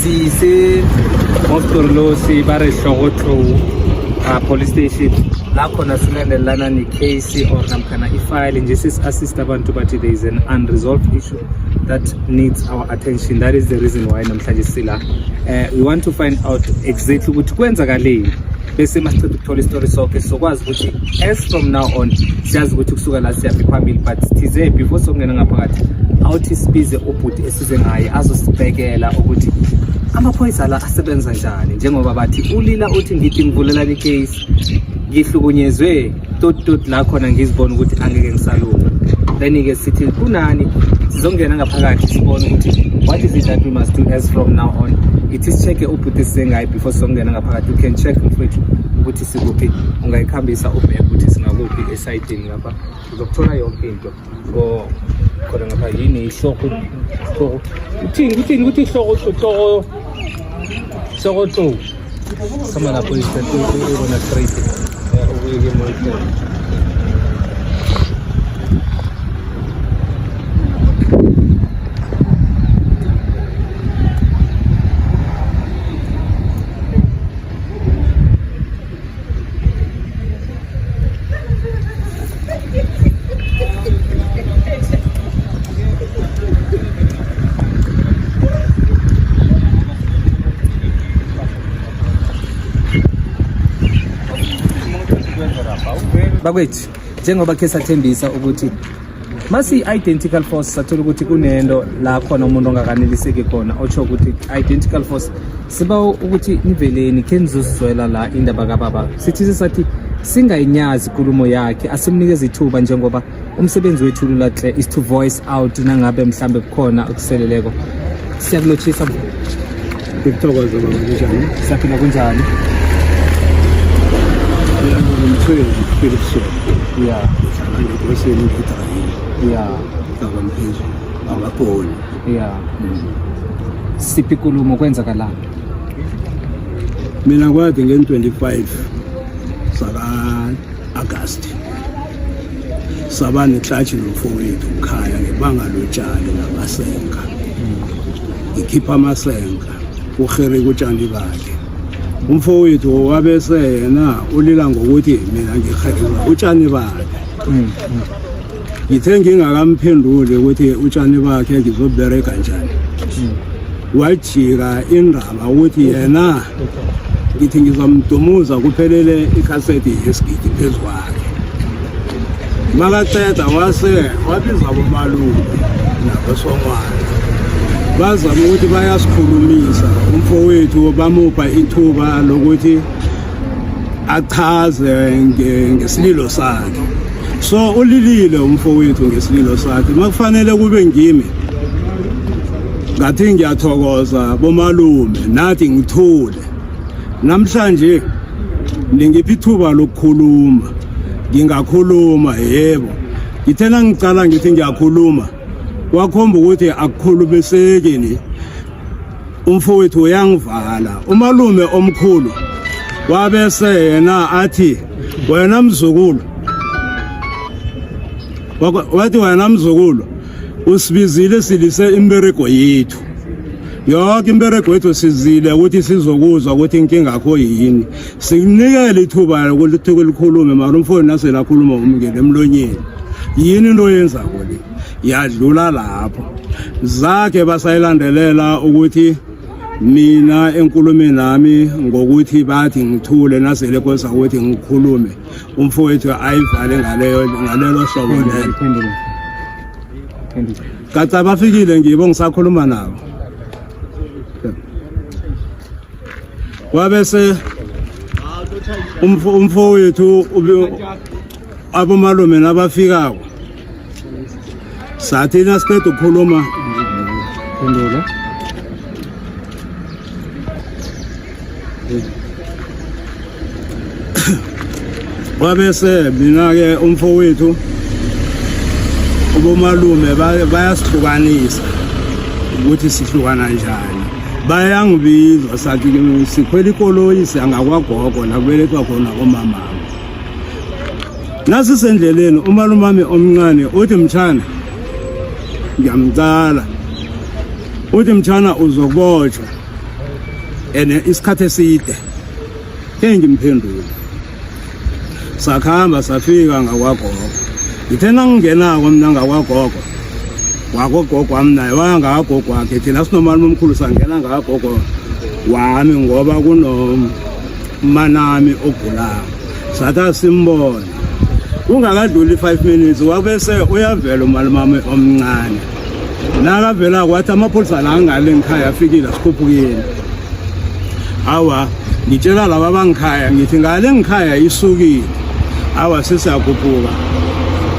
se Mostorlosi bare Shogotlo police station la khona silandelana ne-case or namkhana ifile nje sis-assist abantu bathi there is an unresolved issue that needs our attention. That is the reason why namhlanje sila we want to find out exactly ukuthi kwenzakaleni bese masiceda ukuthola istory sonke sokwazi ukuthi as from now on siyazi ukuthi kusuka la siyabe phambili but size before sokungena ngaphakathi awuthi sibize ubhuti esize ngaye azosibhekela ukuthi amaphoyisa la asebenza njani njengoba bathi ulila uthi ngithi ngivulelana icase ngihlukunyezwe tot la khona ngizibona ukuthi angeke ngisalunga then ke sithi kunani sizongena ngaphakathi sibone ukuthi what is it that we must do as from now on. It is check ubhuti sizengayi before songena ngaphakathi. You can check mfethu ukuthi sikuphi ungayikhambisa ubheke ukuthi singakuphi esayidini lapha uzokuthola yonke into ngo khona ngapha yini ihloko uthini ukuthi ihloko so sama lapho isithathu ubona straight ubuyeke manje. Bakwethu njengoba ke sathembisa ukuthi masi identical force sathola ukuthi kunento la khona umuntu ongakaneliseki khona otsho ukuthi identical force siba ukuthi niveleni kenzuzwela la indaba kababa sithi sathi singayinyazi inkulumo yakhe asimnikeze ithuba njengoba umsebenzi wethu lahle is to voice out nangabe mhlambe kukhona ukuseleleko siyakulochisa ngikuthokoza baba njani saphila kunjani yeah siphi kulumo kwenzakala mina kwathi nge-25 saka August sabane hlathi nomfowethu ukhaya ngebanga lotshani namasenga ikhipha amasenga uhere kutshani bakhe umfowethu wabese yena ulila ngokuthi mina ngihekela utshani bakhe ngithe ngingakamphendule ukuthi utshani bakhe ngizobereka kanjani wajika indaba ukuthi yena ngithi ngizamdumuza kuphelele ikhasethi yesigidi phezwakhe makaqeda wabiza bomalume nabosongwana bazama ukuthi bayasikhulumisa umfowethu bamupha ithuba lokuthi achaze ngesililo sakhe so ulilile umfowethu ngesililo sakhe makufanele kube ngimi ngathi ngiyathokoza bomalume nathi ngithule namhlanje ngingiphi ithuba lokukhuluma ngingakhuluma yebo ngithena ngicala ngithi ngiyakhuluma wakhomba ukuthi akukhulumiseki ni umfowethu uyangivala umalume omkhulu wabese yena athi wena mzukulu wathi wena mzukulu usibizile silise imbereko yethu yonke imbereko yethu sizile ukuthi sizokuzwa ukuthi inkinga yakho yini sikunikele ithuba ukuthi likhulume mara umfowethu nasela khuluma umngene emlonyeni yini into yenza kole yadlula lapho zakhe basayilandelela ukuthi mina enkulumeni nami ngokuthi bathi ngithule nasele kwenza ukuthi ngikhulume umfowethu ayivale ngalelo hlobo lelo kaca bafikile ngibo ngisakhuluma nabo wabese umfowethu abomalume nabafikako sathi nasiqeda ukukhuluma phendula wabese mina ke umfowethu ubomalume bayasihlukanisa ukuthi sihlukana njani bayangibiza sathi sikhwela ikoloyi siyangakwagogo nakubelethwa khona omama nasisendleleni umalumami omncane uthi mtshana ngiyamcala uthi mtshana uzobotshwa ene isikhathi eside ke ngimphendula sakhamba safika ngakwagogo ngithe nangingenako mina ngakwagogo wagogogo wami naye wangagogo wakhe thina sinomali omkhulu sangena ngakagogo wami ngoba kunomanami ogulayo satha simbona ungakadluli 5 minutes wabese uyavela umalume omncane nakavela kwathi amapholisa la ngale ngikhaya afikile sikhuphukile awa ngitshela laba bangikhaya ngithi ngale ngikhaya isukile awa sesiyakhuphuka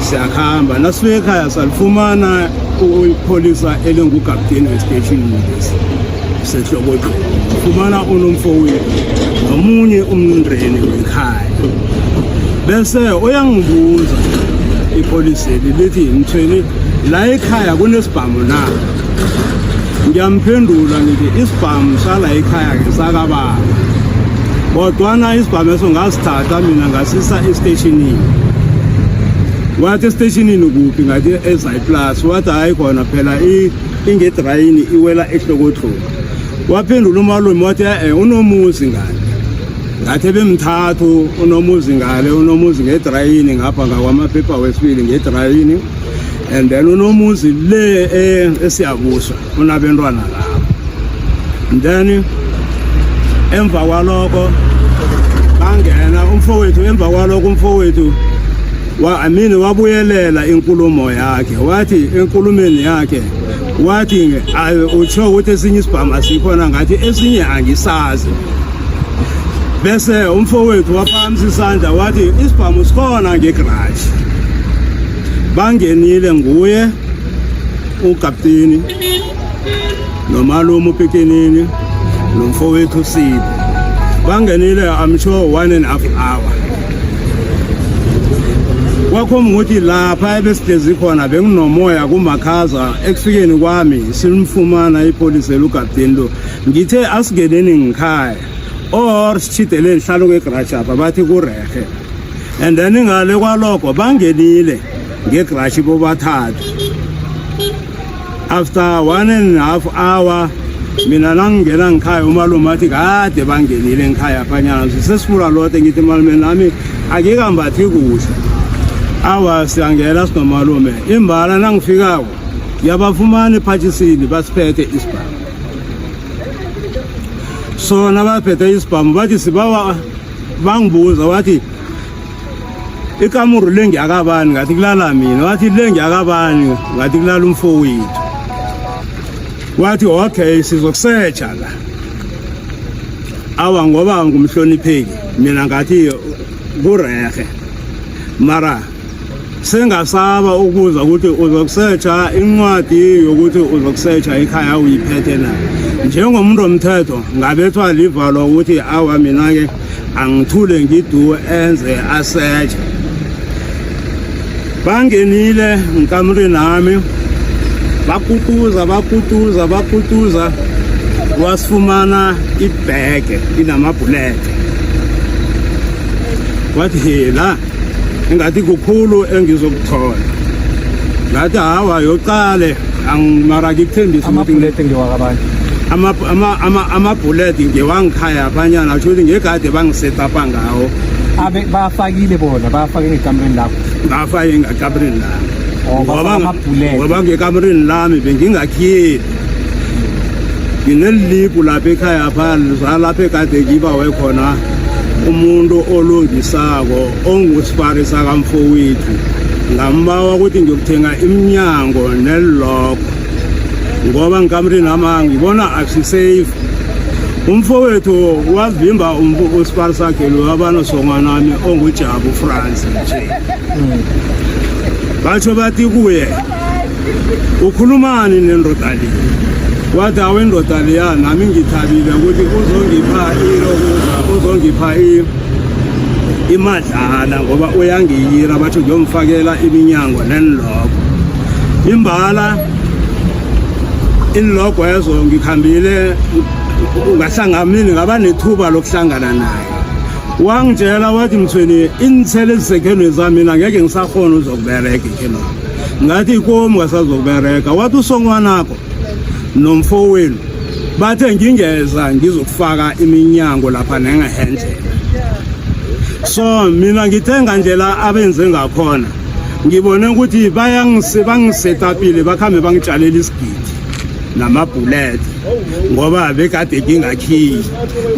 siyakhamba nasifika ekhaya salifumana ipholisa elingugapteni estation lesi sehlokotho ufumana unomfowethu nomunye umndreni wekhaya bese uyangibuza ipolisi lithi mthweni la ekhaya kunesibhamu na ngiyamphendula ngithi isibhamu sala ekhaya ke sakababa kodwana isibhamu eso ngasithatha mina ngasisa estationini wathi estationini kuphi ngathi eZaiplus wathi hayi khona phela ingedrayini iwela ehlokothweni waphendula umalume wathi unomuzi ngale ngathi bemthathu unomuzi ngale unomuzi ngedrayini ngapha ngakwamaphepha wesibili ngedrayini and then unomuzi le esiyabuswa unabantwana lapho then emva kwalokho bangena umfowethu emva kwalokho umfowethu amini wabuyelela inkulumo yakhe wathi enkulumeni yakhe wathi utsho ukuthi esinye isibhamu asikhona ngathi esinye angisazi bese umfowethu waphamisa isandla wathi isibhamu sikhona ngegarage bangenile nguye ukapteni nomalume uPekenini nomfowethu Sibo bangenile I'm sure 1.5 hour kwakhoma ukuthi lapha ebesihlezi khona benginomoya kumakhaza ekufikeni kwami simfumana ipolisi elugapteni lo ngithe asigeleni ngikhaya or sichitele hlalo kwegarage apha bathi kurehe and then ngale kwalokho bangenile ngegarage bobathathu after 1.5 hour mina nangingena ngikhaya umalume athi kade bangenile ngikhaya phanyana sesifula lote ngithi malume nami akikambathi kuhle awa siyangena sinomalume imbala nangifikako yabafumana iphathisini basiphethe isibhamu so nabaphethe isibhamu bathi sibawa bangibuza wathi ikamuru lengi akabani ngathi kulala mina wathi lengi akabani ngathi kulala umfowethu wathi okay sizokusearcha la awa ngoba ngumhlonipheki mina ngathi kurehe mara sengasaba ukuza ukuthi uzokusearcha incwadi yokuthi uzokusearcha ekhaya uyiphethe na njengomuntu omthetho ngabethwa livalo ukuthi awa mina ke angithule ngidu enze asearch bangenile ngikamrini nami bakutuza wasifumana ibhege inamabhulete wathi hela ingathi kukhulu engizokuthola ngathi hawa yoqale angimara ngikuthembisa amabhulete ngewakabani amabhulete ngewangikhaya abanyana atsho ukuthi ngegade bangisetapa ngawo bafakile bona bafake ngekamrini lakho bafake ngekamrini lami ngoba ngekamrini lami bengingakhiyeli nginelilipu lapha ekhaya pha lapha ekade ngibawe khona umuntu olungisako ongusipari sakamfowethu ngambawa ukuthi ngiyokuthenga iminyango neloko ngoba ngikamrini nama ngibona akusisafe umfowethu wavimba usipari sakhe lo abanosonga nami onguJabu France nje batsho bathi kuye ukhulumani nendodali wathi awendodali ya nami ngithabile ukuthi uzongipha imadlana ngoba uyangiyira bathi ngiyomfakela iminyango neniloko imbala iniloko yezo ngikhambile ungahlangamini ngaba nethuba lokuhlangana naye wangitshela wathi mthweni inithele ezisekhenweni zami mina ngeke ngisakhona uzokubereka ikino ngathi komu ngasazokubereka wathi usongwanakho nomfowenu bathe ngingeza ngizokufaka iminyango lapha nengahendlela. So mina ngithenga nje la abenze ngakhona ngibone ukuthi bangisetapile bakhambe bangitshalela isigidi namabullet ngoba bekade ngingakhiyi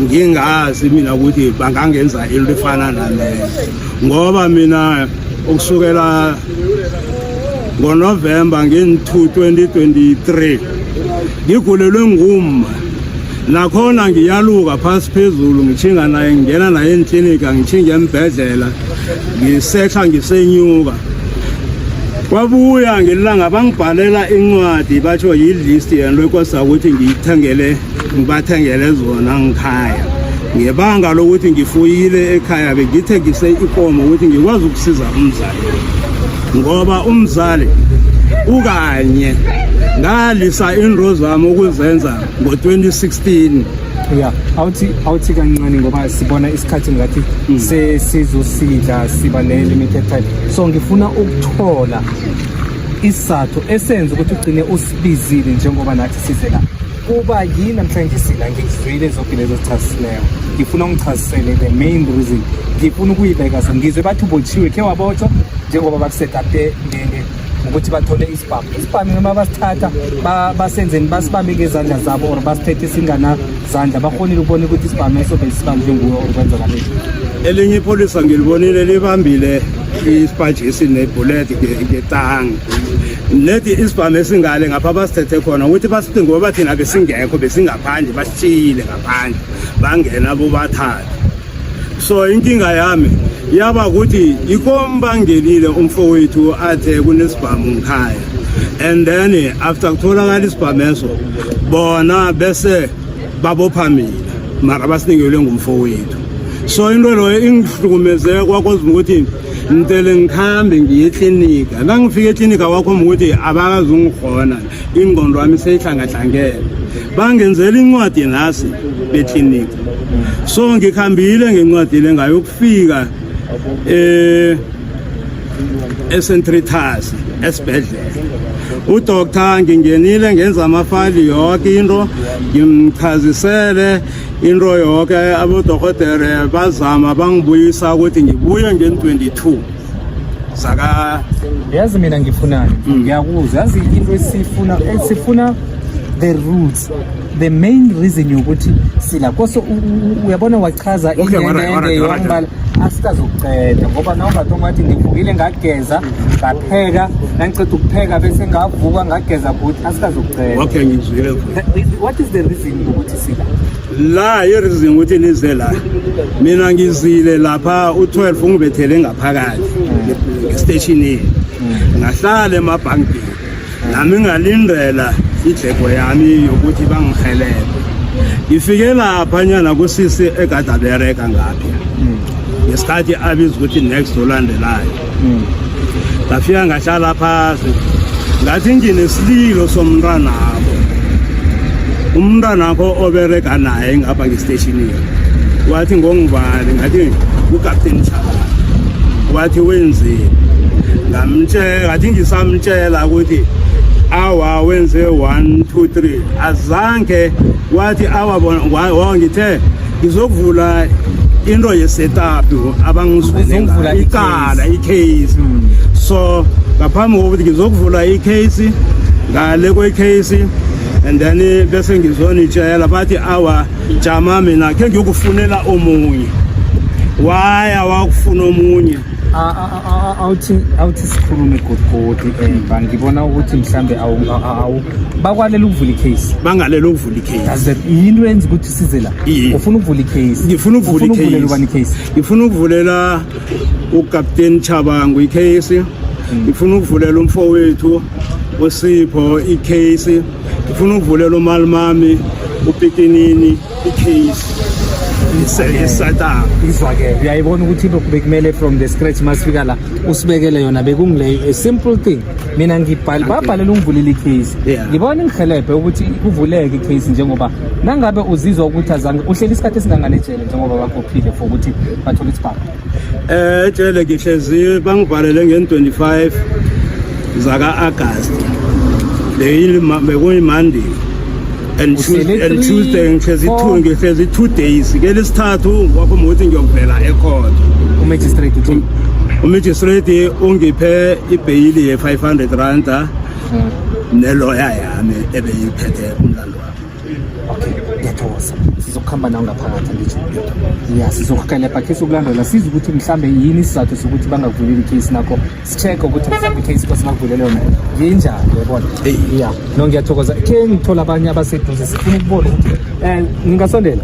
ngingazi mina ukuthi bangangenza into efana naleyo ngoba mina ukusukela ngoNovember nge-2023 ngigulelwe ngumma nakhona ngiyaluka phasi phezulu ngichinga naye ngena naye eklinika ngichinga embhedlela ngisexa ngisenyuka kwabuya ngelanga bangibhalela incwadi batsho yilist yenlokosa ukuthi ngibathengele zona ngikhaya ngebanga lokuthi ngifuyile ekhaya bengithengise ikomo ukuthi ngikwazi ukusiza umzali ngoba umzali ukanye ngalisa into zami ukuzenza ngo-2016. Yeah, awuthi kancane ngoba sibona isikhathi ngathi sesizosidla siba ne-limited time, so ngifuna ukuthola isizathu esenza ukuthi ugcine usibizile njengoba nathi size la. Kuba yini namhlanje sila ngikuzwile zonke lezo zichazisileyo, ngifuna ungichazisele the main reason, ngifuna ukuyibeka so ngizwe bathi ubotshiwe khe wabotshwa njengoba bakusetaphe ukuthi bathole isibhamu noma basithatha basenzeni basibambe ngezandla zabo or basithethe singana zandla bakhonile ukubona ukuthi isibhamu eso besibambe nguwe or kwenzakaleni. Elinye ipolisa ngilibonile libambile isipaji esinebullet ngetanga nethi isibhamu esingale ngapha basithethe khona ukuthi basithi ngoba thina besingekho besingaphandle basitshiyile ngaphandle bangena bobathatha. So inkinga yami yaba ukuthi ikombangelile umfowethu athe kunesibhamu ngikhaya and then after kutholakala isibhamu eso bona bese babophamile mara basinikele ngumfowethu. So into lo ingihlukumeze kwakoze ukuthi ngitele ngikhambe ngiye eklinika ngangifika eklinika wakho ukuthi abakazungikhona ingqondo yami seyihlangahlangene bangenzela incwadi nasi beklinika. So ngikhambile ngencwadi le ngayokufika eSentritas esibhedlela udoctor ngingenile ngenza amafali yonke into ngimchazisele into yonke abodokotela bazama bangibuyisa ukuthi ngibuye nge-22 saka yazi mina ngifunani ngiyakuzwa yazi into esifuna the roots, the main reason yokuthi sila koso uyabona wachaza ingene yombala asikazokuceda ngoba nawungathoma wathi ngivukile ngageza ngapheka nangiceda ukupheka bese ngavuka ngageza futhi asikazokuceda. Okay ngizwile. What is the reason ukuthi sila la i-reason ukuthi nize la mina ngizile lapha u12 ungibethele ngaphakathi estationini ngahlala emabhankini nami ngalindela idleko yami yokuthi bangihelele. Ngifike lapha nyana kusisi egadabereka ngapha ngesikhathi abiza ukuthi next olandelayo ngafika ngahlala phasi ngathi nginesililo somntwanakho umntwanakho obereka naye ngapha ngestation wathi ngongibali ngathi uCaptain Chaba wathi wenzeni ngamtshela ngathi ngisamtshela ukuthi awa wenze 1 2 3 azange wathi awa ngithe ngizokuvula into ye-setup abangizuvula icala icase. So ngaphambi kokuthi ngizokuvula icase ngale kwecase and then bese ngizonitshela bathi awa jama mina khe ngiyokufunela omunye waya wakufuna omunye awuthi sikhulume godigodi ngibona ukuthi mhlambe bakwalela ukuvula icase bangalela ukuvula icase yinto yenza ukuthi size la ufuna ukuvula icase ngifuna ukuvula icase ngifuna ukuvulela uCaptain Chabangu icase ngifuna ukuvulela umfowethu uSipho icase ngifuna ukuvulela umalimami uPikinini icase isata izwake uyayibona ukuthi bekumele from the scratch masifika la usibekele yona bekungile a simple thing. Mina babhalela ungivulela icase ngibona ngihelebhe ukuthi kuvuleke icase njengoba nangabe uzizwa ukuthi azange uhleli isikhathi esinganganejele njengoba bakhophile for ukuthi bathole isibhamu ejele ngihlezi bangibhalele nge-25 zaka August bekuyimandi and Tuesday ngihlezi 2 days ke lesithathu kwapho mothi ngiyovela ekhona umagistrate uthi umagistrate ungiphe ibail ye 500 rand nelawyer yami ebeyiphethe umlando wami. okay ngiyathokoza sizokuhamba nawo ngaphakathi ngitsho ya sizokuhelebha case ukulandela siza ukuthi mhlambe yini isizathu sokuthi bangakuvuleli case nakho sicheck ukuthi mhlambe case kwasibavulele yona yinjani yabona ya no ngiyathokoza ke ngithola abanye abaseduze sifuna ukubona ukuthi ngingasondela